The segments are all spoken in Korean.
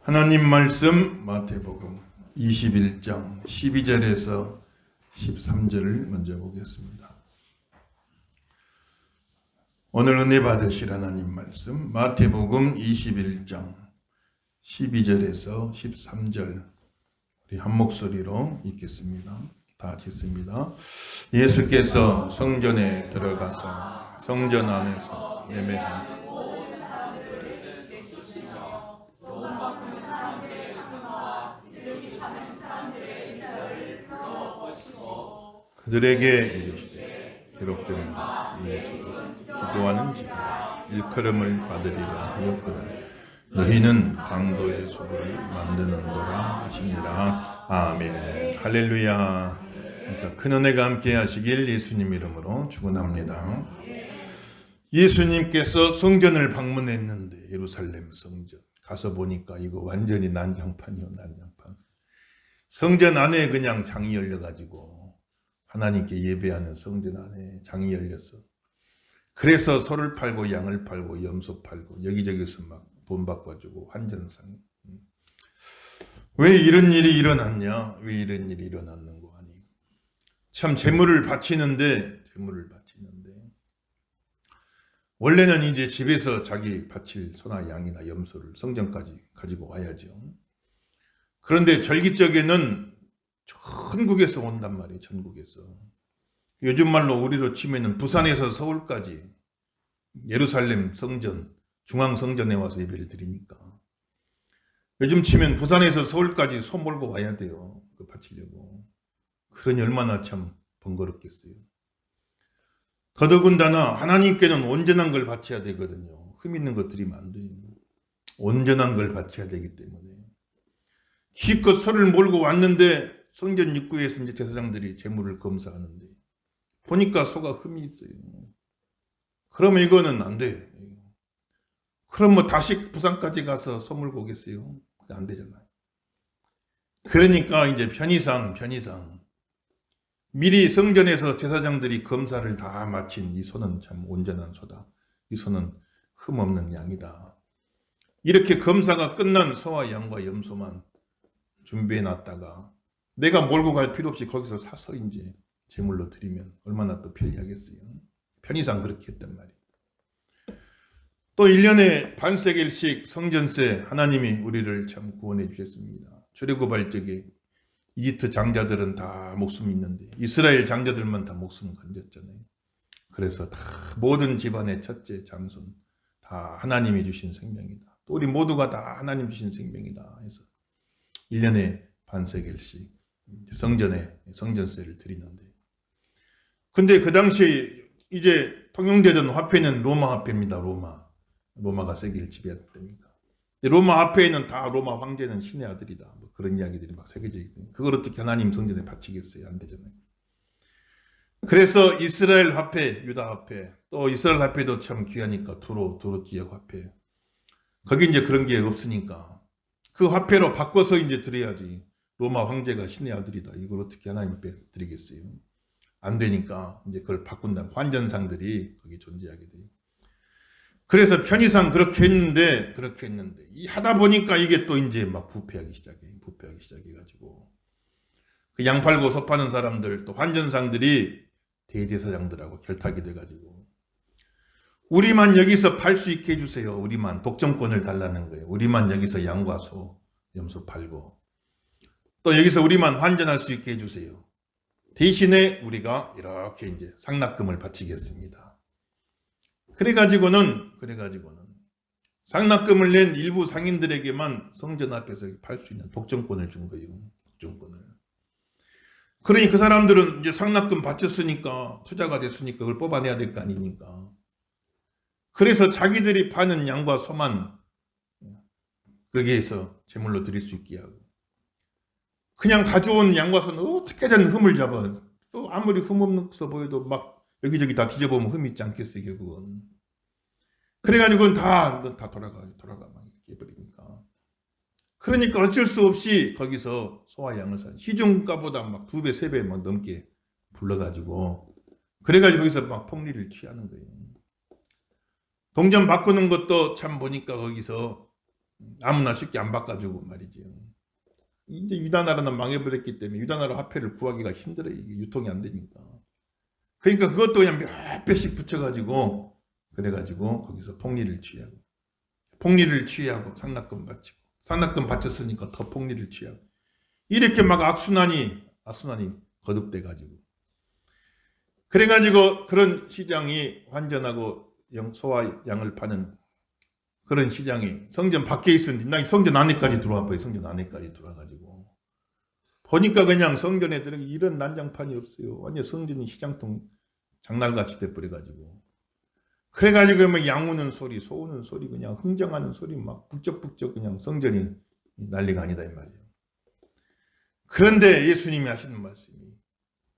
하나님 말씀 마태복음 21장 12절에서 13절을 먼저 보겠습니다. 오늘 은혜 받으실 하나님 말씀 마태복음 21장 12절에서 13절 우리 한 목소리로 읽겠습니다. 다 같이 읽습니다. 예수께서 성전에 들어가서 성전 안에서 예매한 그들에게 이르시되 기록된 내 주도 기도하는 자 일컬음을 받으리라 하였거든 너희는 강도의 수고를 만드는도다 하시니라. 아멘. 할렐루야. 큰 은혜가 함께 하시길 예수님 이름으로 축원합니다. 예수님께서 성전을 방문했는데 예루살렘 성전 가서 보니까 이거 완전히 난장판이요, 난장판. 성전 안에 그냥 장이 열려가지고 하나님께 예배하는 성전 안에 장이 열렸어. 그래서 소를 팔고 양을 팔고 염소 팔고 여기저기서 막 돈 바꿔주고 환전상. 왜 이런 일이 일어났냐? 왜 이런 일이 일어났는고 하니 참 재물을 바치는데 원래는 이제 집에서 자기 바칠 소나 양이나 염소를 성전까지 가지고 와야죠. 그런데 절기적에는 전국에서 온단 말이에요. 전국에서. 요즘 말로 우리로 치면은 부산에서 서울까지 예루살렘 성전, 중앙성전에 와서 예배를 드리니까 요즘 치면 부산에서 서울까지 손 몰고 와야 돼요. 그 바치려고. 그러니 얼마나 참 번거롭겠어요. 더더군다나 하나님께는 온전한 걸 바쳐야 되거든요. 흠 있는 것 드리면 안 돼요. 온전한 걸 바쳐야 되기 때문에 기껏 소를 몰고 왔는데 성전 입구에서 이제 제사장들이 제물을 검사하는데 보니까 소가 흠이 있어요. 그러면 이거는 안 돼. 그럼 뭐 다시 부산까지 가서 소 물고 오겠어요? 안 되잖아요. 그러니까 이제 편의상 미리 성전에서 제사장들이 검사를 다 마친 이 소는 참 온전한 소다. 이 소는 흠 없는 양이다. 이렇게 검사가 끝난 소와 양과 염소만 준비해 놨다가 내가 몰고 갈 필요 없이 거기서 사서 이제 제물로 드리면 얼마나 또 편리하겠어요. 편의상 그렇게 했단 말이에요. 또 1년에 반세겔씩 성전세 하나님이 우리를 참 구원해 주셨습니다. 출애굽발적에 이집트 장자들은 다 목숨이 있는데 이스라엘 장자들만 다 목숨 건졌잖아요. 그래서 다 모든 집안의 첫째 장손 다 하나님이 주신 생명이다. 또 우리 모두가 다 하나님 주신 생명이다 해서 1년에 반세겔씩 성전에 성전세를 드리는데 근데 그 당시에 이제 통용되던 화폐는 로마 화폐입니다. 로마가 세계를 지배했다니까. 로마 화폐에는 다 로마 황제는 신의 아들이다. 뭐 그런 이야기들이 막 새겨져 있거든요. 그걸 어떻게 하나님 성전에 바치겠어요? 안 되잖아요. 그래서 이스라엘 화폐, 유다 화폐, 또 이스라엘 화폐도 참 귀하니까 두로 지역 화폐. 거기 이제 그런 게 없으니까 그 화폐로 바꿔서 이제 드려야지. 로마 황제가 신의 아들이다. 이걸 어떻게 하나님께 드리겠어요? 안 되니까 이제 그걸 바꾼다. 환전상들이 거기 존재하게 돼요. 그래서 편의상 그렇게 했는데 이 하다 보니까 이게 또 이제 막 부패하기 시작해가지고 그 양 팔고 소 파는 사람들 또 환전상들이 대제사장들하고 결탁이 돼가지고 우리만 여기서 팔 수 있게 해주세요. 우리만 독점권을 달라는 거예요. 우리만 여기서 양과 소, 염소 팔고 또 여기서 우리만 환전할 수 있게 해주세요. 대신에 우리가 이렇게 이제 상납금을 바치겠습니다. 그래가지고는 상납금을 낸 일부 상인들에게만 성전 앞에서 팔 수 있는 독점권을 준 거예요. 독점권을. 그러니 그 사람들은 이제 상납금 바쳤으니까 투자가 됐으니까 그걸 뽑아내야 될 거 아니니까. 그래서 자기들이 파는 양과 소만 거기에서 제물로 드릴 수 있게 하고 그냥 가져온 양과 소는 어떻게든 흠을 잡아. 또 아무리 흠 없어 보여도 막 여기저기 다 뒤져보면 흠이 있지 않겠어요, 결국은. 그래가지고 다 돌아가 막 이렇게 해버리니까. 그러니까 어쩔 수 없이 거기서 소와 양을 산 시중가보다 막 2배, 3배 막 넘게 불러가지고 그래가지고 거기서 막 폭리를 취하는 거예요. 동전 바꾸는 것도 참 보니까 거기서 아무나 쉽게 안 바꿔주고 말이죠. 이제 유다나라는 망해버렸기 때문에 유다나라 화폐를 구하기가 힘들어요. 이게 유통이 안 되니까. 그러니까 그것도 그냥 몇 배씩 붙여가지고 그래가지고 거기서 폭리를 취하고 상납금 바치고 상납금 바쳤으니까 더 폭리를 취하고 이렇게 막 악순환이 거듭돼가지고 그래가지고 그런 시장이 환전하고 소와 양을 파는 그런 시장이 성전 밖에 있었는데 나 성전 안에까지 들어와 버려. 성전 안에까지 들어와가지고 보니까 그냥 성전에 들어가 이런 난장판이 없어요. 완전 성전이 시장통 장날같이 돼버려가지고 그래가지고 막 양 우는 소리, 소 우는 소리, 그냥 흥정하는 소리 막 북적북적 그냥 성전이 난리가 아니다 이 말이에요. 그런데 예수님이 하시는 말씀이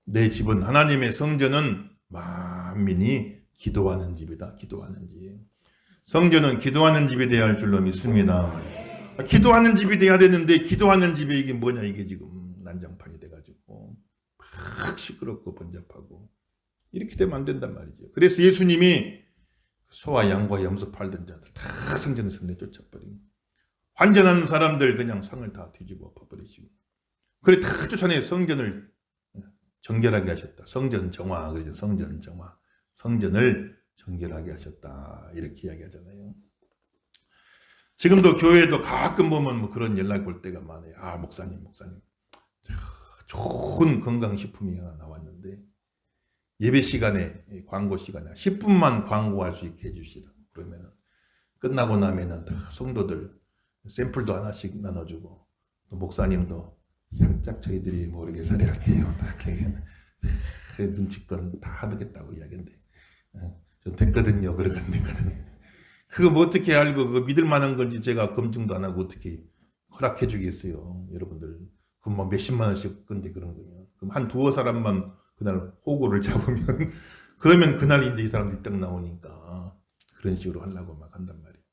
내 집은 하나님의 성전은 만민이 기도하는 집이다. 기도하는 집. 성전은 기도하는 집이 되어야 할 줄로 믿습니다. 기도하는 집이 돼야 되는데 기도하는 집에 이게 뭐냐 이게 지금 난장판이 돼가지고 막 시끄럽고 번잡하고 이렇게 되면 안 된단 말이죠. 그래서 예수님이 소와 양과 염소 팔던 자들 다 성전에서 내쫓아버리고 환전하는 사람들 그냥 상을 다 뒤집어 엎어버리시고 그래 다 쫓아내 성전을 정결하게 하셨다. 성전 정화 그러죠. 성전 정화. 성전을 정결하게 하셨다. 이렇게 이야기하잖아요. 지금도 교회에도 가끔 보면 뭐 그런 연락 올 때가 많아요. 아 목사님 좋은 건강식품이 하나 나왔는데 예배 시간에 광고 시간에 10분만 광고할 수 있게 해주시라. 그러면은 끝나고 나면은 다 성도들 샘플도 하나씩 나눠주고 또 목사님도 살짝 저희들이 모르게 살해할게요. 다 이렇게 눈치껏 다 하겠다고 이야기인데 전 됐거든요. 그러거든. 그거 뭐 어떻게 알고 그거 믿을 만한 건지 제가 검증도 안 하고 어떻게 허락해 주겠어요. 여러분들 그럼 뭐 몇십만 원씩 건데 그런 거면 그럼 한 두어 사람만 그날 호구를 잡으면 그러면 그날 이제 이 사람들이 딱 나오니까 그런 식으로 하려고 막 한단 말이에요.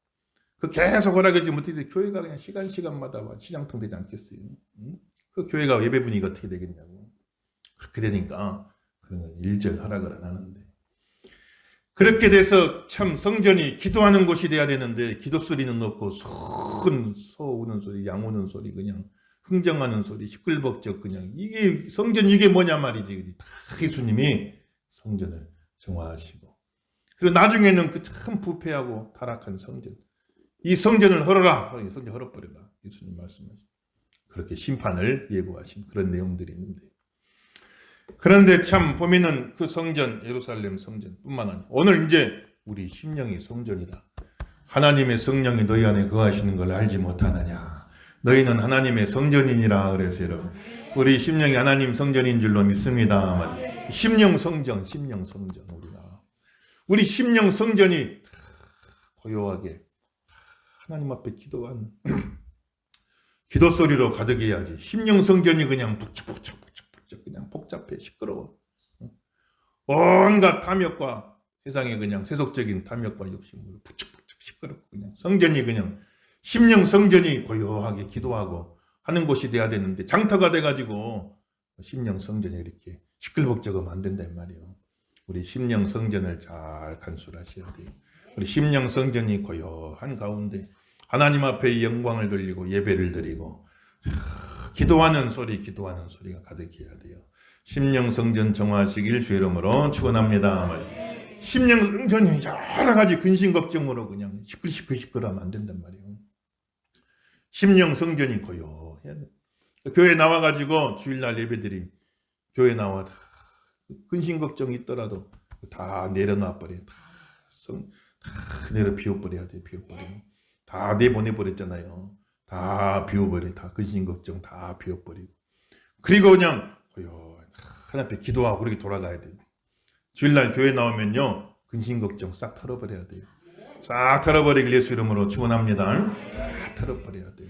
그 계속 허락하지 못해서 교회가 그냥 시간마다 시장통 되지 않겠어요. 응? 그 교회가 예배 분위기가 어떻게 되겠냐고. 그렇게 되니까 그런 일절 허락을 안 하는데 그렇게 돼서 참 성전이 기도하는 곳이 돼야 되는데 기도 소리는 없고 소 우는 소리, 양 우는 소리 그냥 흥정하는 소리, 시끌벅적 그냥 이게 성전 이게 뭐냐 말이지. 다 예수님이 성전을 정화하시고 그리고 나중에는 그 참 부패하고 타락한 성전 이 성전을 헐어라. 이 성전 헐어버려라. 예수님 말씀하시고 그렇게 심판을 예고하신 그런 내용들이 있는데 그런데 참 보면은 그 성전 예루살렘 성전뿐만 아니라 오늘 이제 우리 심령이 성전이다. 하나님의 성령이 너희 안에 거하시는 걸 알지 못하느냐. 너희는 하나님의 성전이니라 그래서 여러분 우리 심령이 하나님 성전인 줄로 믿습니다만 심령 성전 우리 심령 성전이 고요하게 하나님 앞에 기도한 기도 소리로 가득해야지. 심령 성전이 그냥 북적북적 그냥 복잡해 시끄러워. 온갖 탐욕과 세상에 그냥 세속적인 탐욕과 욕심으로 북적북적 시끄럽고 그냥 성전이 그냥 심령 성전이 고요하게 기도하고 하는 곳이 돼야 되는데 장터가 돼가지고 심령 성전이 이렇게 시끌벅적하면 안 된단 말이에요. 우리 심령 성전을 잘 간수하셔야 돼요. 우리 심령 성전이 고요한 가운데 하나님 앞에 영광을 돌리고 예배를 드리고 기도하는 소리가 가득해야 돼요. 심령 성전 정화하시길 주의 이름으로 축원합니다. 심령 성전이 여러 가지 근심 걱정으로 그냥 시끌시끌하면 안 된단 말이에요. 심령 성전이 고요해야 돼. 교회 나와가지고 주일날 예배들이 교회 나와 다 근심 걱정이 있더라도 다 내려놔 버려. 다 내려 비워버려야 돼. 다 내보내버렸잖아요. 다 비워버려. 다 근심 걱정 다 비워버리고. 그리고 그냥 하나님 앞에 기도하고 그렇게 돌아가야 돼. 주일날 교회 나오면요. 근심 걱정 싹 털어버려야 돼요. 싹 털어버리길 예수 이름으로 축원합니다. 다 털어버려야 돼.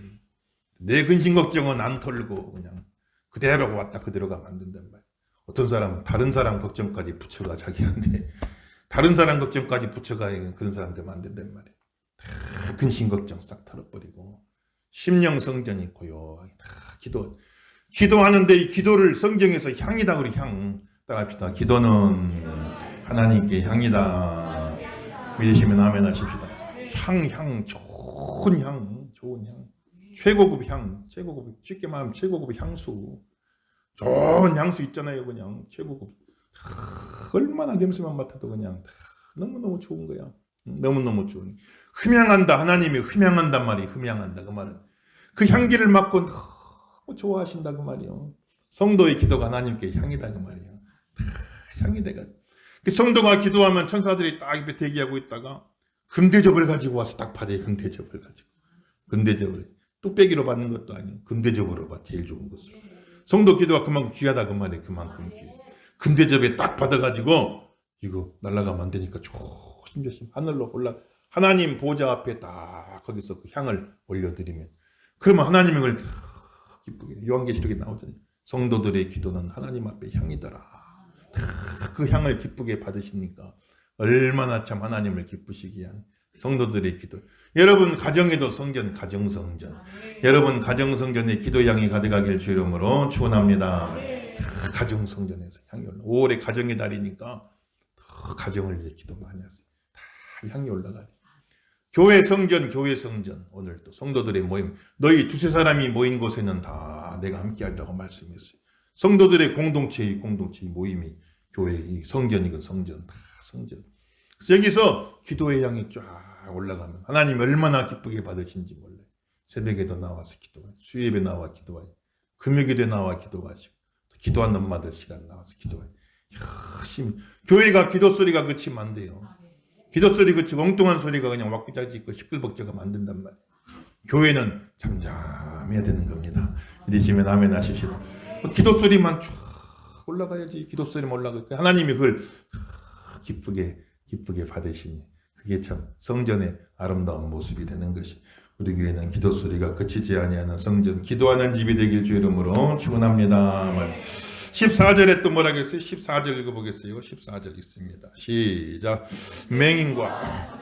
내 근심 걱정은 안 털고 그냥 그대로 왔다 그대로 가면 안 된단 말이야. 어떤 사람은 다른 사람 걱정까지 붙여가 자기한테 다른 사람 걱정까지 붙여가 그런 사람 되면 안 된단 말이야. 다 근심 걱정 싹 털어버리고 심령 성전이 고요하게 다 기도하는데 이 기도를 성경에서 향이다 그래. 향 따라합시다. 기도는 하나님께 향이다. 믿으시면 아멘 하십시다. 좋은 좋은 향. 최고급 향. 최고급, 쉽게 말하면 최고급 향수. 좋은 향수 있잖아요. 그냥 최고급. 얼마나 냄새만 맡아도 그냥 너무너무 좋은 거야. 너무너무 좋은. 흠향한다. 하나님이 흠향한단 말이 흠향한다. 그 말은. 그 향기를 맡고 너무 좋아하신다. 그 말이요. 성도의 기도가 하나님께 향이다. 그 말이요. 향이 돼가. 그 성도가 기도하면 천사들이 딱 옆에 대기하고 있다가 금대접을 가지고 와서 딱 받아요. 금대접을 가지고. 금대접을. 뚝배기로 받는 것도 아니에요. 금대접으로 받. 제일 좋은 것으로. 성도 기도가 그만큼 귀하다. 그 말이에요. 그만큼 귀해. 금대접에 딱 받아가지고 이거 날아가면 안 되니까 조심조심 하늘로 올라 하나님 보좌 앞에 딱 거기서 그 향을 올려드리면 그러면 하나님이 그걸 기쁘게 요한계시록에 나오잖아요. 성도들의 기도는 하나님 앞에 향이더라. 그 향을 기쁘게 받으시니까 얼마나 참 하나님을 기쁘시기에 하는 성도들의 기도. 여러분 가정에도 성전, 가정성전. 여러분 가정성전에 기도향이 가득하길 주 이름으로 축원합니다. 가정성전에서 향이 올라. 5월에 가정의 달이니까 가정을 위해 기도 많이 하세요. 다 향이 올라가요. 교회 성전, 교회 성전. 오늘 또 성도들의 모임. 너희 두세 사람이 모인 곳에는 다 내가 함께 하리라고 말씀했어요. 성도들의 공동체의 모임이 교회, 성전이건 성전, 다 성전. 그래서 여기서 기도의 향이 쫙 올라가면 하나님 얼마나 기쁘게 받으신지 몰라요. 새벽에도 나와서 기도하고 수요일에 나와 기도하고 금요일에 나와 기도하시고 기도하는 엄마들 시간 나와서 기도하고 열심히 교회가 기도 소리가 그치면 안 돼요. 기도 소리 그치고 엉뚱한 소리가 그냥 왁기자지 있고 시끌벅적하면 안 된단 말이에요. 교회는 잠잠해야 되는 겁니다. 믿으시면 아멘 하십시오. 기도 소리만 쫙 올라가야지. 기도 소리만 올라가요. 하나님이 그걸 기쁘게 받으시니 그게 참 성전의 아름다운 모습이 되는 것이 우리 교회는 기도 소리가 그치지 아니하는 성전 기도하는 집이 되길 주 이름으로 축원합니다. 14절에 또 뭐라고 했어요? 14절 읽어보겠어요. 14절 있습니다. 시작. 맹인과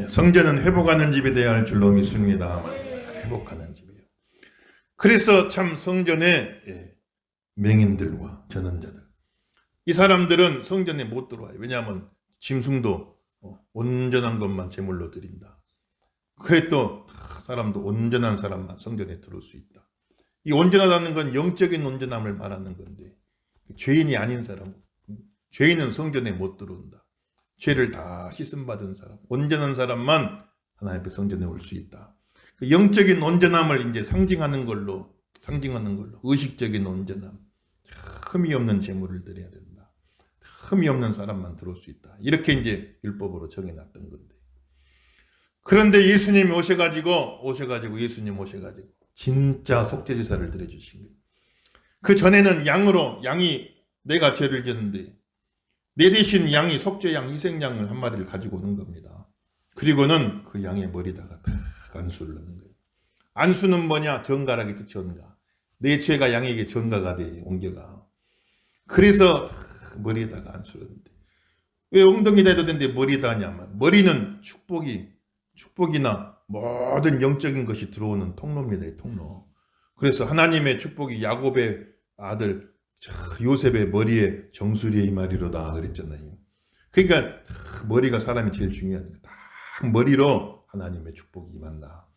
성전은 회복하는 집이 되어야 할 줄로 믿습니다. 회복하는 집이에요. 그래서 참 성전에 맹인들과 전원자들 이 사람들은 성전에 못 들어와요. 왜냐하면 짐승도 온전한 것만 제물로 드린다. 그에 또 사람도 온전한 사람만 성전에 들어올 수 있다. 이 온전하다는 건 영적인 온전함을 말하는 건데 죄인이 아닌 사람, 죄인은 성전에 못 들어온다. 죄를 다 씻음받은 사람, 온전한 사람만 하나님 앞에 성전에 올 수 있다. 그 영적인 온전함을 이제 상징하는 걸로 의식적인 온전함, 흠이 없는 제물을 드려야 된다. 흠이 없는 사람만 들어올 수 있다. 이렇게 이제 율법으로 정해놨던 건데. 그런데 예수님이 오셔가지고 진짜 속죄제사를 드려주신 거예요. 그 전에는 양이 내가 죄를 졌는데 내 대신 양이 속죄양, 희생양을 한 마리를 가지고 오는 겁니다. 그리고는 그 양의 머리다가 안수를 넣는 거예요. 안수는 뭐냐? 전가라겠죠. 전가. 내 죄가 양에게 전가가 돼 옮겨가. 그래서 머리에다가 안수를 넣는데 왜 엉덩이다 해도 되는데 머리에다 하냐면 머리는 축복이나 모든 영적인 것이 들어오는 통로입니다. 통로. 그래서 하나님의 축복이 야곱의 아들 요셉의 머리에 정수리에 이마리로다 그랬잖아요. 그러니까 머리가 사람이 제일 중요한 딱 머리로 하나님의 축복이 임한다.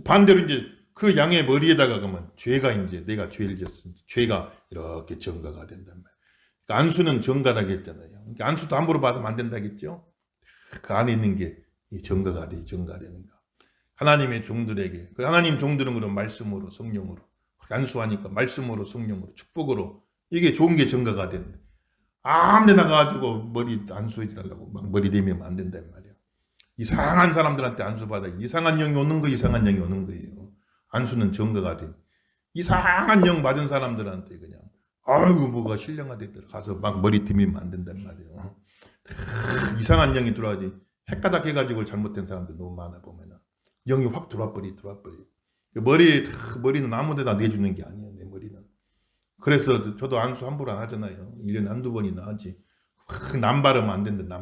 반대로 이제 그 양의 머리에다가 그러면 죄가 이제 내가 죄를 졌으니 죄가 이렇게 전가가 된단 말이에요. 그러니까 안수는 전가라겠잖아요. 그러니까 안수도 함부로 받으면 안 된다겠죠. 그 안에 있는 게 전가가 돼, 전가되는 거. 하나님의 종들에게 하나님 종들은 그런 말씀으로 성령으로 안수하니까 말씀으로 성령으로 축복으로 이게 좋은 게 전가가 되는데 아무데나 가가지고 머리 안수해달라고 막 머리 내미면 안 된단 말이야. 이상한 사람들한테 안수받아 이상한 영이 오는 거예요. 안수는 전가가 돼. 이상한 영 맞은 사람들한테 그냥 아이고 뭐가 신령하대더라 가서 막 머리 디미면 안 된단 말이에요. 이상한 영이 들어와야지. 헷가닥 해가지고 잘못된 사람들 너무 많아 보면은 영이 확 들어와버리. 머리는 아무데나 내주는 게 아니에요. 내 머리는. 그래서 저도 안수 함부로 안 하잖아요. 1년에 한두 번이나 하지. 남 바르면 안 된다.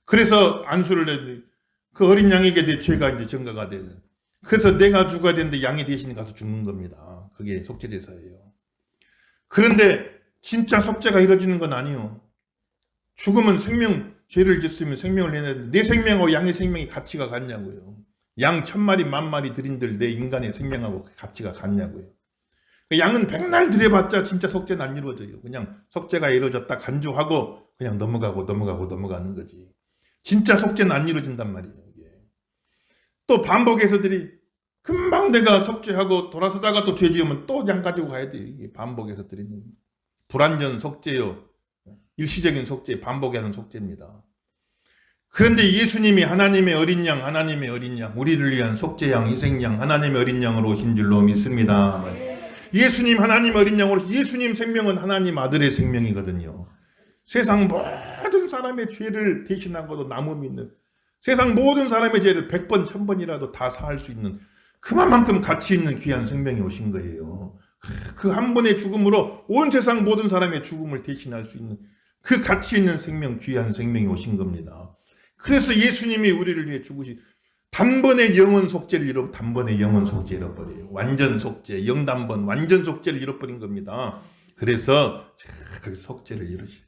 그래서 안수를 내는데 그 어린 양에게 내 죄가 이제 전가가 되는. 그래서 내가 죽어야 되는데 양이 대신 가서 죽는 겁니다. 그게 속죄제사예요. 그런데 진짜 속죄가 이루어지는 건 아니에요. 죽으면 죄를 짓으면 생명을 내는데 내 생명하고 양의 생명이 가치가 같냐고요. 양 1000마리 10,000마리 드린들 내 인간의 생명하고 가치가 같냐고요. 양은 백날 드려봤자 진짜 속죄는 안 이루어져요. 그냥 속죄가 이루어졌다 간주하고 그냥 넘어가는 거지. 진짜 속죄는 안 이루어진단 말이에요. 이게. 또 반복해서들이 금방 내가 속죄하고 돌아서다가 또 죄 지으면 또 양 가지고 가야 돼요. 이게 반복해서 드리는 불완전 속죄요. 일시적인 속죄, 반복하는 속죄입니다. 그런데 예수님이 하나님의 어린 양, 우리를 위한 속죄양, 희생양, 하나님의 어린 양으로 오신 줄로 믿습니다. 예수님 하나님 어린 양으로 예수님 생명은 하나님 아들의 생명이거든요. 세상 모든 사람의 죄를 대신하고도 나무 믿는 세상 모든 사람의 죄를 100번, 1000번이라도 다 사할 수 있는 그만큼 가치 있는 귀한 생명이 오신 거예요. 그 한 번의 죽음으로 온 세상 모든 사람의 죽음을 대신할 수 있는 그 가치 있는 생명, 귀한 생명이 오신 겁니다. 그래서 예수님이 우리를 위해 죽으시 단번에 영원 속죄를 잃어버려요. 완전 속죄, 영단번 완전 속죄를 잃어버린 겁니다. 그래서 그 속죄를 이루시.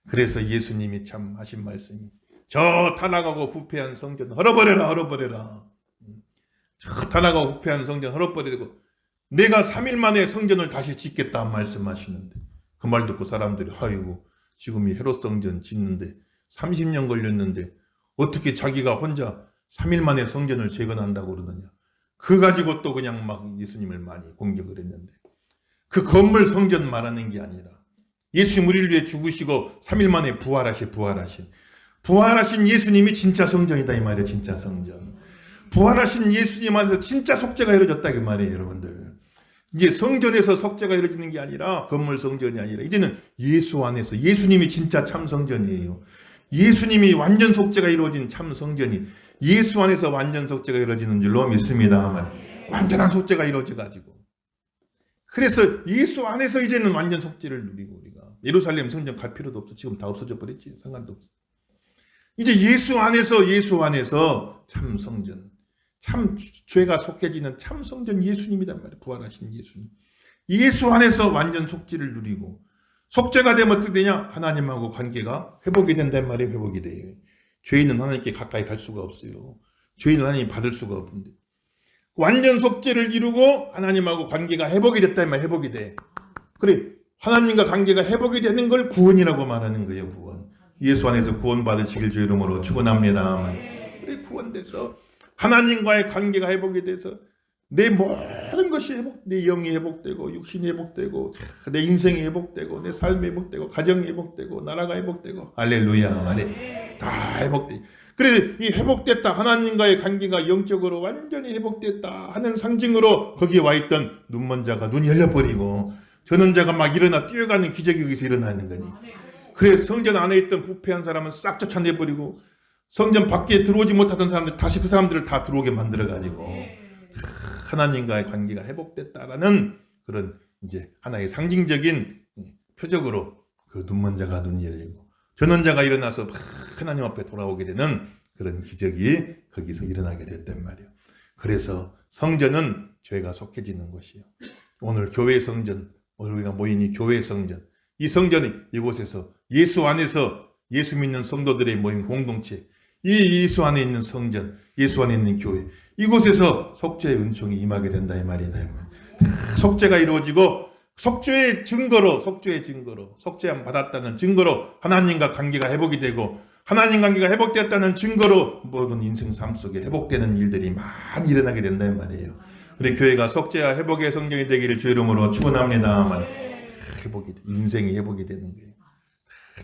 그래서 예수님이 참 하신 말씀이 저 타락하고 부패한 성전 헐어버려라. 저 타락하고 부패한 성전 헐어버리고 내가 3일 만에 성전을 다시 짓겠다 말씀하시는데 그 말 듣고 사람들이 아이고 지금 이 헤롯 성전 짓는데 30년 걸렸는데 어떻게 자기가 혼자 3일 만에 성전을 재건한다고 그러느냐. 그 가지고 또 그냥 막 예수님을 많이 공격을 했는데 그 건물 성전 말하는 게 아니라 예수님 우리를 위해 죽으시고 3일 만에 부활하신 예수님이 진짜 성전이다 이 말이에요. 진짜 성전. 부활하신 예수님 안에서 진짜 속죄가 이루어졌다 이 말이에요. 여러분들. 이제 성전에서 속죄가 이루어지는 게 아니라 건물 성전이 아니라 이제는 예수 안에서 예수님이 진짜 참 성전이에요. 예수님이 완전 속죄가 이루어진 참 성전이 예수 안에서 완전 속죄가 이루어지는 줄로 믿습니다. 완전한 속죄가 이루어져가지고 그래서 예수 안에서 이제는 완전 속죄를 누리고 우리가 예루살렘 성전 갈 필요도 없어. 지금 다 없어져 버렸지. 상관도 없어. 이제 예수 안에서 참 성전 참 죄가 속해지는 참 성전 예수님이란 말이에요. 부활하신 예수님. 예수 안에서 완전 속죄를 누리고 속죄가 되면 어떻게 되냐? 하나님하고 관계가 회복이 된단 말이에요. 회복이 돼요. 죄인은 하나님께 가까이 갈 수가 없어요. 죄인은 하나님 받을 수가 없는데 완전 속죄를 이루고 하나님하고 관계가 회복이 됐다면 회복이 돼. 그래 하나님과 관계가 회복이 되는 걸 구원이라고 말하는 거예요. 구원. 예수 안에서 구원 받으시길 주 이름으로 축원합니다. 그래 구원돼서 하나님과의 관계가 회복이 돼서 내 모든 것이 내 영이 회복되고 육신이 회복되고 내 인생이 회복되고 내 삶이 회복되고 가정이 회복되고 나라가 회복되고 할렐루야 말해 다 회복돼. 그래서 이 회복됐다 하나님과의 관계가 영적으로 완전히 회복됐다 하는 상징으로 거기에 와 있던 눈먼 자가 눈이 열려버리고 저는 자가 막 일어나 뛰어가는 기적이 거기서 일어나는 거니. 그래서 성전 안에 있던 부패한 사람은 싹 쫓아내버리고 성전 밖에 들어오지 못하던 사람들 다시 그 사람들을 다 들어오게 만들어가지고 하나님과의 관계가 회복됐다라는 그런 이제 하나의 상징적인 표적으로 그 눈먼 자가 눈이 열리고 저는 자가 일어나서 하나님 앞에 돌아오게 되는 그런 기적이 거기서 일어나게 됐단 말이에요. 그래서 성전은 죄가 속해지는 곳이에요. 오늘 교회 성전, 오늘 우리가 모인 이 교회 성전, 이 성전이 이곳에서 예수 안에서 예수 믿는 성도들의 모인 공동체, 이 예수 안에 있는 성전, 예수 안에 있는 교회, 이곳에서 속죄의 은총이 임하게 된다 이 말이다. 속죄가 이루어지고 속죄의 증거로 속죄함 받았다는 증거로 하나님과 관계가 회복이 되고 하나님 관계가 회복되었다는 증거로 모든 인생 삶 속에 회복되는 일들이 많이 일어나게 된다 이 말이에요. 우리 교회가 속죄와 회복의 성전이 되기를 주 이름으로 축원합니다. 회복이 돼. 인생이 회복이 되는 거예요.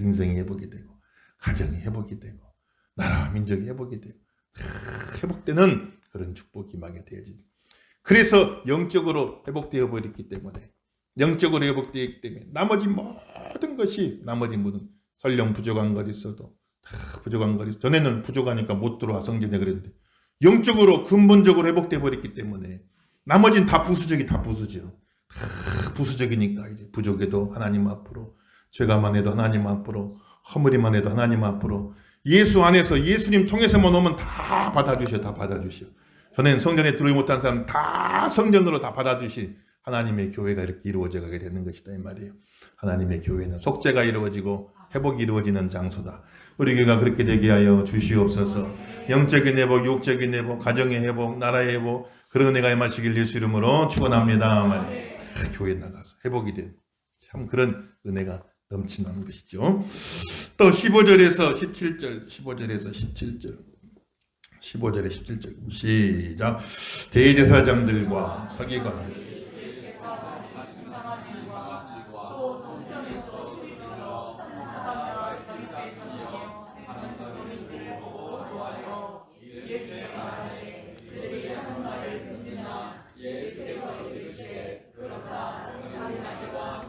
인생이 회복이 되고 가정이 회복이 되고 나라 민족이 회복이 되고 회복되는 그런 축복이 임하게 되어지죠. 그래서 영적으로 회복되어 버렸기 때문에 나머지 모든 설령 부족한 것 있어도 다 부족한 것 있어. 전에는 부족하니까 못 들어와 성전에 그랬는데 영적으로 근본적으로 회복되어 버렸기 때문에 나머지는 다 부수적이죠. 다 부수적이니까 이제 부족해도 하나님 앞으로 죄가만 해도 하나님 앞으로 허물이만 해도 하나님 앞으로 예수 안에서 예수님 통해서만 오면 다 받아주셔. 전에는 성전에 들어오지 못한 사람 다 성전으로 다 받아주신 하나님의 교회가 이렇게 이루어져 가게 되는 것이다 이 말이에요. 하나님의 교회는 속죄가 이루어지고 회복이 이루어지는 장소다. 우리 교회가 그렇게 되게 하여 주시옵소서. 영적인 회복, 육적인 회복, 가정의 회복, 나라의 회복, 그런 은혜가 임하시길 예수 이름으로 축원합니다. 교회에 나가서 회복이 된 참 그런 은혜가 넘치는 것이죠. 또 15절에서 17절, 15절에서 17절, 15절에 17절 시작. 대제사장들과 서기관들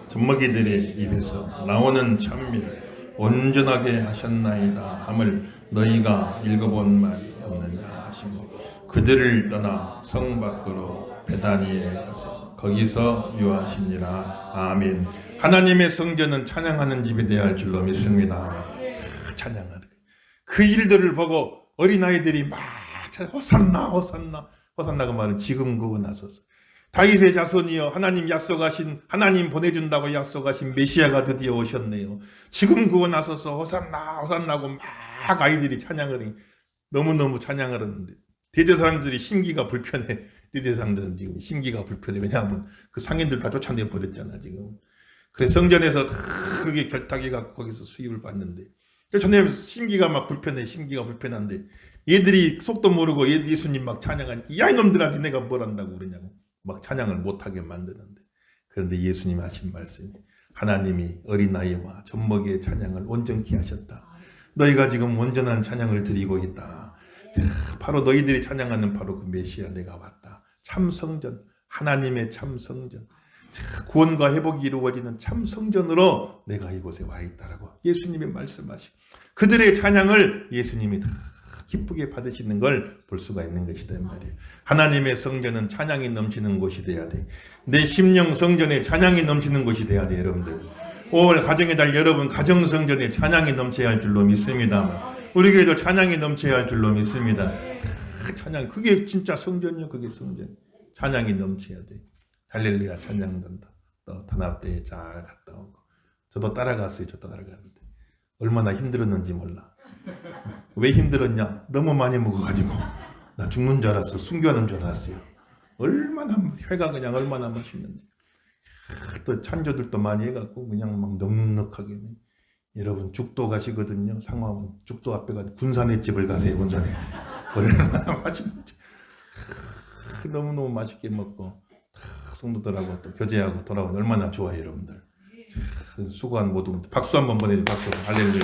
젖먹이들의 입에서 나오는 찬미를 온전하게 하셨나이다 함을 너희가 읽어본 말이 없느냐 하시고 그들을 떠나 성 밖으로 베다니에 가서 거기서 유하시니라. 아멘. 하나님의 성전은 찬양하는 집이 되어야 할 줄로 믿습니다. 찬양하는 그 일들을 보고 어린아이들이 막 호산나 호산나 호산나 그 말은 지금 그거 나서서 다윗의 자손이여 하나님 약속하신 하나님 보내준다고 약속하신 메시아가 드디어 오셨네요. 지금 그거 나서서 호산나 호산나고 막 아이들이 찬양을 해. 너무너무 찬양을 하는데 대제사장들이 심기가 불편해. 대제사장들은 지금 심기가 불편해. 왜냐하면 그 상인들 다 쫓아내 버렸잖아 지금. 그래서 성전에서 크게 결탁해 갖고 거기서 수입을 받는데 전에 심기가 막 불편해. 심기가 불편한데 얘들이 속도 모르고 예수님 막 찬양하니까 야 이놈들아 니네가 뭘 한다고 그러냐고 막 찬양을 못하게 만드는데 그런데 예수님이 하신 말씀이 하나님이 어린아이와 젖먹이의 찬양을 온전케 하셨다. 너희가 지금 온전한 찬양을 드리고 있다. 바로 너희들이 찬양하는 바로 그 메시아 내가 왔다. 참 성전, 하나님의 참 성전, 구원과 회복이 이루어지는 참 성전으로 내가 이곳에 와 있다라고 예수님이 말씀하시고 그들의 찬양을 예수님이 다 기쁘게 받으시는 걸 볼 수가 있는 것이다 말이에요. 하나님의 성전은 찬양이 넘치는 곳이 돼야 돼. 내 심령 성전에 찬양이 넘치는 곳이 돼야 돼. 여러분들 5월 가정의 달 여러분 가정 성전에 찬양이 넘쳐야 할 줄로 믿습니다. 우리 교회도 찬양이 넘쳐야 할 줄로 믿습니다. 찬양 그게 진짜 성전이요. 그게 성전. 찬양이 넘쳐야 돼. 할렐루야 찬양된다. 또 단합대에 잘 갔다 오고 저도 따라갔어요. 저도 따라갔는데 얼마나 힘들었는지 몰라. 왜 힘들었냐? 너무 많이 먹어가지고 나 죽는 줄 알았어. 순교하는 줄 알았어요. 얼마나 회가 그냥 얼마나 맛있는지. 또 찬조들도 많이 해갖고 그냥 막 넉넉하게. 여러분 죽도 가시거든요. 상황은 죽도 앞에 가 군산의 집을 가세요. 군산의 집. 얼마나 맛있는지. 너무너무 맛있게 먹고 성도들하고 또 교제하고 돌아오면 얼마나 좋아요. 여러분들. 수고한 모두 박수 한번 보내주세요. 박수. 할렐루야.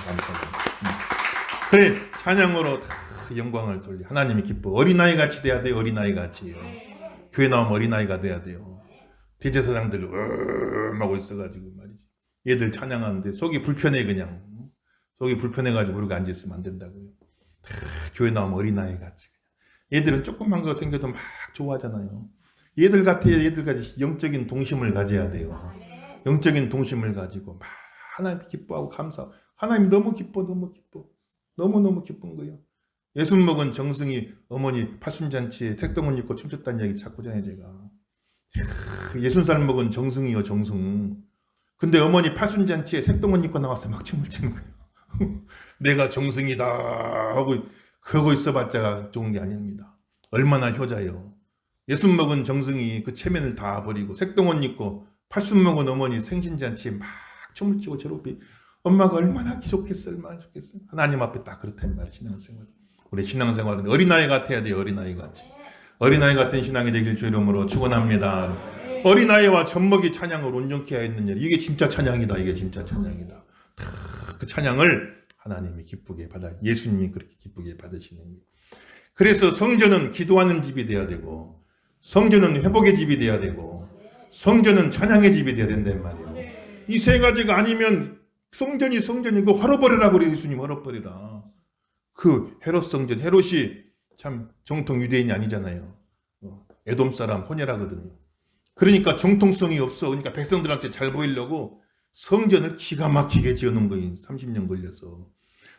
감사합니다. 그래 찬양으로 다 영광을 돌려 하나님이 기뻐. 어린아이 같이 돼야 돼요. 어린아이 같이요. 교회 나오면 어린아이가 돼야 돼요. 대제사장들 하고 있어가지고 말이지 얘들 찬양하는데 속이 불편해. 그냥 속이 불편해가지고 우리가 앉아있으면 안 된다고요. 다 교회 나오면 어린아이 같이 얘들은 조그만 거 생겨도 막 좋아하잖아요. 얘들 같아요. 얘들까지 영적인 동심을 가져야 돼요. 영적인 동심을 가지고 막 하나님 기뻐하고 감사. 하나님 너무 기뻐. 너무 기뻐. 너무너무 기쁜 거예요. 예순 먹은 정승이 어머니 팔순잔치에 색동옷 입고 춤췄다는 얘기 자꾸 전해 제가. 60살 먹은 정승이요. 정승. 근데 어머니 팔순잔치에 색동옷 입고 나와서 막 춤을 추는 거예요. 내가 정승이다 하고 그러고 있어봤자 좋은 게 아닙니다. 얼마나 효자요. 예순 먹은 정승이 그 체면을 다 버리고 색동옷 입고 팔순 먹은 어머니 생신잔치에 막 춤을 추고 저렇게 엄마가 얼마나 좋겠어. 얼마나 좋겠어. 하나님 앞에 딱 그렇다는 말이에요. 신앙생활. 우리 신앙생활은 어린아이 같아야 돼요. 어린아이 같이. 어린아이 같은 신앙이 되길 주 이름으로 축원합니다. 어린아이와 젖먹이 찬양을 온전케 하였느냐. 이게 진짜 찬양이다. 이게 진짜 찬양이다. 그 찬양을 하나님이 기쁘게 받아. 예수님이 그렇게 기쁘게 받으시는 거예요. 그래서 성전은 기도하는 집이 돼야 되고 성전은 회복의 집이 돼야 되고 성전은 찬양의 집이 돼야 된단 말이에요. 이 세 가지가 아니면 성전이 성전이고 헐어버리라 그래. 예수님 헐어버리라. 그 헤롯 성전, 헤롯이 참 정통 유대인이 아니잖아요. 에돔 사람 혼혈하거든요. 그러니까 정통성이 없어. 그러니까 백성들한테 잘 보이려고 성전을 기가 막히게 지어놓은 거예요. 30년 걸려서.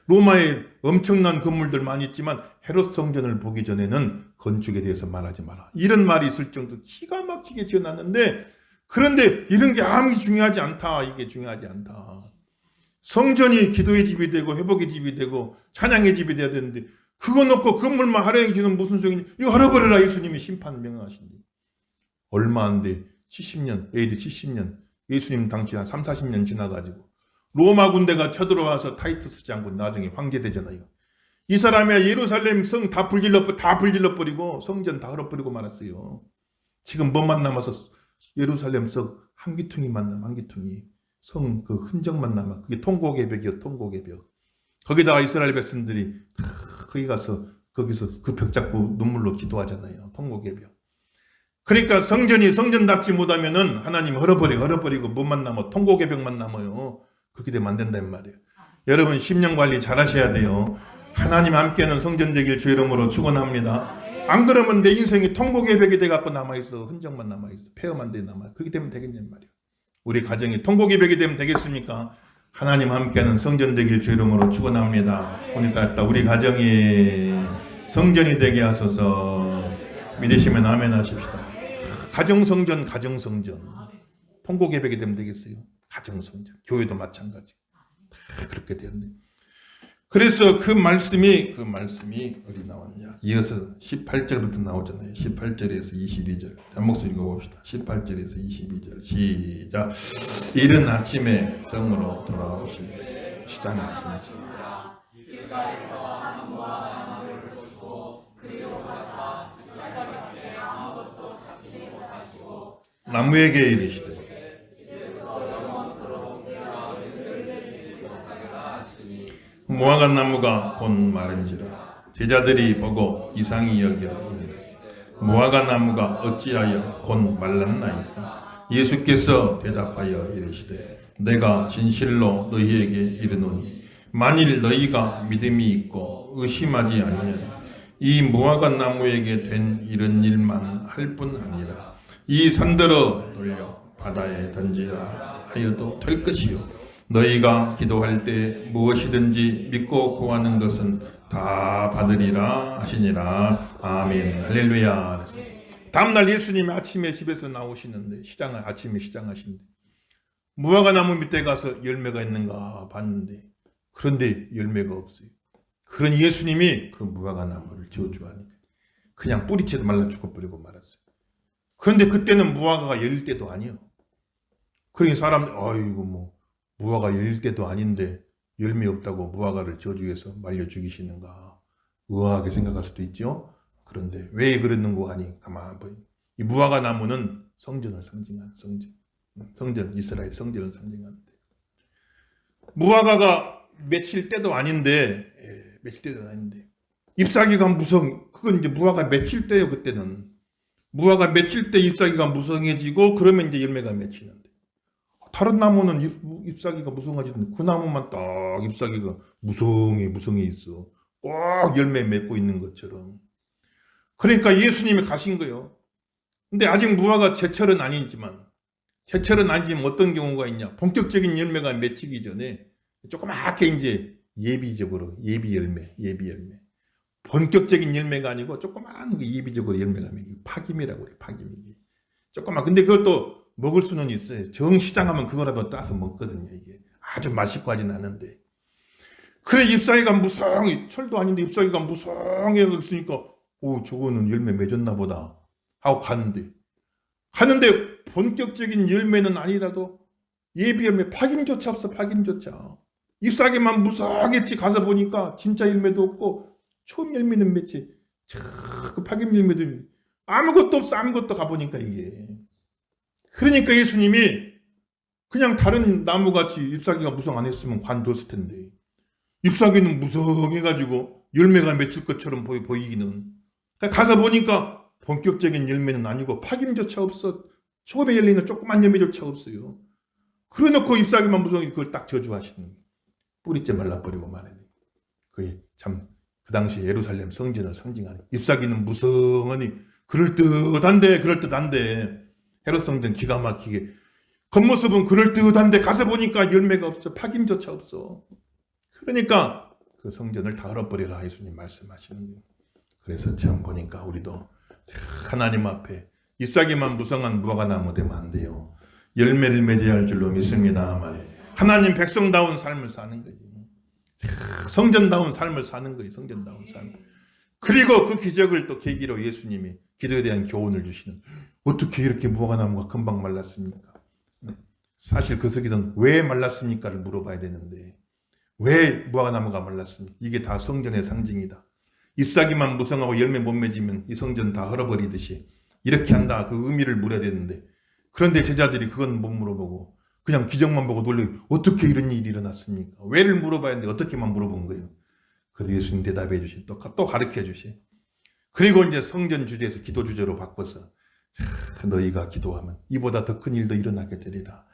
로마에 엄청난 건물들 많이 있지만 헤롯 성전을 보기 전에는 건축에 대해서 말하지 마라. 이런 말이 있을 정도 기가 막히게 지어놨는데, 그런데 이런 게 아무리 중요하지 않다. 이게 중요하지 않다. 성전이 기도의 집이 되고 회복의 집이 되고 찬양의 집이 돼야 되는데, 그거 놓고 건물만 하려는 지는 무슨 소용이냐. 이거 헐어버려라. 예수님이 심판 명령하신대. 얼마 안 돼. 70년, AD 70년. 예수님 당시 한 3, 40년 지나가지고 로마 군대가 쳐들어와서 타이투스 장군 나중에 황제 되잖아요. 이 사람이 예루살렘 성 다 불질러버리고 성전 다 헐어버리고 말았어요. 지금 뭐만 남아서 예루살렘 성 한기퉁이만 남아. 한기퉁이. 성 그 흔적만 남아. 그게 통곡의 벽이요. 통곡의 벽. 거기다가 이스라엘 백성들이 거기 가서 거기서 그 벽 잡고 눈물로 기도하잖아요. 통곡의 벽. 그러니까 성전이 성전답지 못하면은 하나님 헐어버리고 뭐만 남아. 통곡의 벽만 남아요. 그렇게 되면 안 된다는 말이에요. 여러분 심령 관리 잘 하셔야 돼요. 하나님 함께하는 성전 되길 주 이름으로 축원합니다. 안 그러면 내 인생이 통곡의 벽이 돼갖고 남아있어. 흔적만 남아있어. 폐허만 돼 남아. 그렇게 되면 되겠냔 말이에요. 우리 가정이 통곡의 벽이 되면 되겠습니까? 하나님 함께하는 성전 되길 주 이름으로 축원합니다. 오늘따라 우리 가정이 성전이 되게 하소서. 믿으시면 아멘 하십시다. 가정성전. 통곡의 벽이 되면 되겠어요. 가정성전. 교회도 마찬가지. 다 그렇게 되었네. 그래서 그 말씀이 어디 나왔냐. 이어서 18절부터 나오잖아요. 18절에서 22절. 한 목소리 읽어봅시다. 18절에서 22절. 시작. 이른 아침에 성으로 돌아오실 때 시장하시니라. 나무에게 이르시되 무화과 나무가 곧 마른지라. 제자들이 보고 이상히 여겨 이르되 무화과 나무가 어찌하여 곧 말랐나이까. 예수께서 대답하여 이르시되 내가 진실로 너희에게 이르노니 만일 너희가 믿음이 있고 의심하지 아니하면 이 무화과 나무에게 된 이런 일만 할 뿐 아니라 이 산들어 돌려 바다에 던지라 하여도 될 것이요. 너희가 기도할 때 무엇이든지 믿고 구하는 것은 다 받으리라 하시니라. 아멘. 할렐루야. 그래서 다음날 예수님이 아침에 집에서 나오시는데 아침에 시장하시는데 무화과 나무 밑에 가서 열매가 있는가 봤는데 그런데 열매가 없어요. 그러니 예수님이 그 무화과 나무를 저주하니까 그냥 뿌리채도 말라 죽어버리고 말았어요. 그런데 그때는 무화과가 열릴 때도 아니에요. 그러니 사람들 아이고 무화과 열릴 때도 아닌데 열매 없다고 무화과를 저주해서 말려 죽이시는가 의아하게 생각할 수도 있죠. 그런데 왜 그랬는고 하니 가만히 보니 이 무화과 나무는 성전을 상징하는 성전 이스라엘 성전을 상징하는데 무화과가 맺힐 때도 아닌데 잎사귀가 그건 이제 무화과 맺힐 때요. 그때는 무화과 맺힐 때 잎사귀가 무성해지고 그러면 이제 열매가 맺히는데 다른 나무는 잎사귀가 무성하지는데 그 나무만 딱 잎사귀가 무성해 있어. 꼭 열매 맺고 있는 것처럼. 그러니까 예수님이 가신 거예요. 근데 아직 무화과 제철은 아니지만 어떤 경우가 있냐. 본격적인 열매가 맺히기 전에 조그맣게 이제 예비 열매. 본격적인 열매가 아니고 조그만 예비적으로 열매가 맺히고 파김이라고 그래. 파김이. 조그만. 근데 그것도 먹을 수는 있어요. 정시장하면 그거라도 따서 먹거든요. 이게 아주 맛있고 하진 않은데. 그래 잎사귀가 철도 아닌데 잎사귀가 무성해 있으니까 저거는 열매 맺었나 보다 하고 가는데 본격적인 열매는 아니라도 예비 열매 파김조차 없어. 파김조차. 잎사귀만 무성했지 가서 보니까 진짜 열매도 없고 처음 열매는 맺지. 그 파김 열매도 아무것도 없어. 아무것도 가보니까 이게. 그러니까 예수님이 그냥 다른 나무같이 잎사귀가 무성 안 했으면 관뒀을 텐데 잎사귀는 무성해가지고 열매가 맺힐 것처럼 보이기는 가서 보니까 본격적인 열매는 아니고 파김조차 없어. 처음에 열리는 조그만 열매조차 없어요. 그래놓고 잎사귀만 무성해 그걸 딱 저주하시는 뿌리째 말라버리고 말하네. 그게 참 그 당시 예루살렘 성전을 상징하는 잎사귀는 무성하니 그럴듯한데 헤롯 성전 기가 막히게 겉모습은 그럴듯한데 가서 보니까 열매가 없어. 파김조차 없어. 그러니까 그 성전을 다 헐어버리라 예수님 말씀하시는 거예요. 그래서 참 보니까 우리도 하나님 앞에 잎사귀만 무성한 무화과 나무 되면 안 돼요. 열매를 맺어야 할 줄로 믿습니다. 하나님 백성다운 삶을 사는 거예요. 성전다운 삶을 사는 거예요. 성전다운 삶. 그리고 그 기적을 또 계기로 예수님이 기도에 대한 교훈을 주시는, 어떻게 이렇게 무화과 나무가 금방 말랐습니까? 사실 그 속에서는 왜 말랐습니까를 물어봐야 되는데, 왜 무화과 나무가 말랐습니까? 이게 다 성전의 상징이다. 잎사귀만 무성하고 열매 못 맺으면 이 성전 다 헐어버리듯이 이렇게 한다. 그 의미를 물어야 되는데, 그런데 제자들이 그건 못 물어보고 그냥 기적만 보고 놀래고, 어떻게 이런 일이 일어났습니까? 왜를 물어봐야 하는데 어떻게만 물어본 거예요. 그래서 예수님 대답해 주시, 또 가르쳐 주시. 그리고 이제 성전 주제에서 기도 주제로 바꿔서, 너희가 기도하면 이보다 더 큰 일도 일어나게 되리라.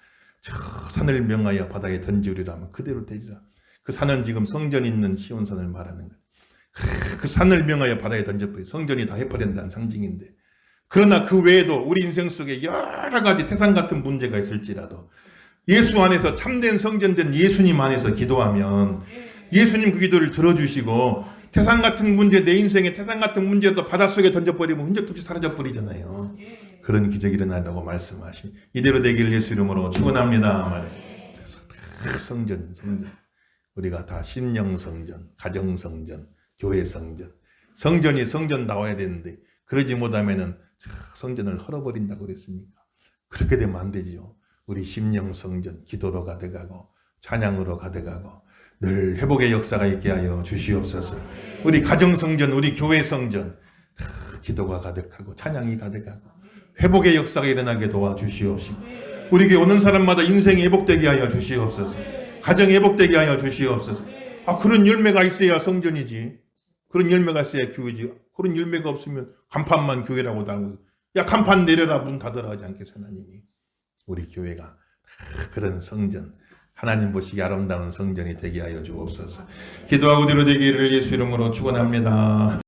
저 산을 명하여 바다에 던지우리라 하면 그대로 되리라. 그 산은 지금 성전이 있는 시온산을 말하는 거예요. 그 산을 명하여 바다에 던져버려. 성전이 다 해버린다는 상징인데, 그러나 그 외에도 우리 인생 속에 여러 가지 태산 같은 문제가 있을지라도 예수 안에서 참된 성전된 예수님 안에서 기도하면 예수님 그 기도를 들어주시고, 태산 같은 문제, 내 인생의 태산 같은 문제도 바닷속에 던져버리면 흔적도 없이 사라져버리잖아요. 그런 기적이 일어나라고 말씀하시. 이대로 되길 예수 이름으로 축원합니다. 그래서 성전. 우리가 다 심령 성전, 가정 성전, 교회 성전. 성전이 성전 나와야 되는데, 그러지 못하면은 성전을 헐어버린다고 그랬으니까. 그렇게 되면 안 되지요. 우리 심령 성전, 기도로 가득하고 찬양으로 가득하고 늘 회복의 역사가 있게 하여 주시옵소서. 우리 가정 성전, 우리 교회 성전, 기도가 가득하고 찬양이 가득하고 회복의 역사가 일어나게 도와주시옵시고, 우리에게 오는 사람마다 인생이 회복되게 하여 주시옵소서. 가정이 회복되게 하여 주시옵소서. 그런 열매가 있어야 성전이지. 그런 열매가 있어야 교회지. 그런 열매가 없으면 간판만 교회라고 하고, 야 간판 내려라 문 닫으라 하지 않겠어 하나님이. 우리 교회가 그런 성전, 하나님 보시기 아름다운 성전이 되게 하여 주옵소서. 기도하고 드려 되기를 예수 이름으로 축원합니다.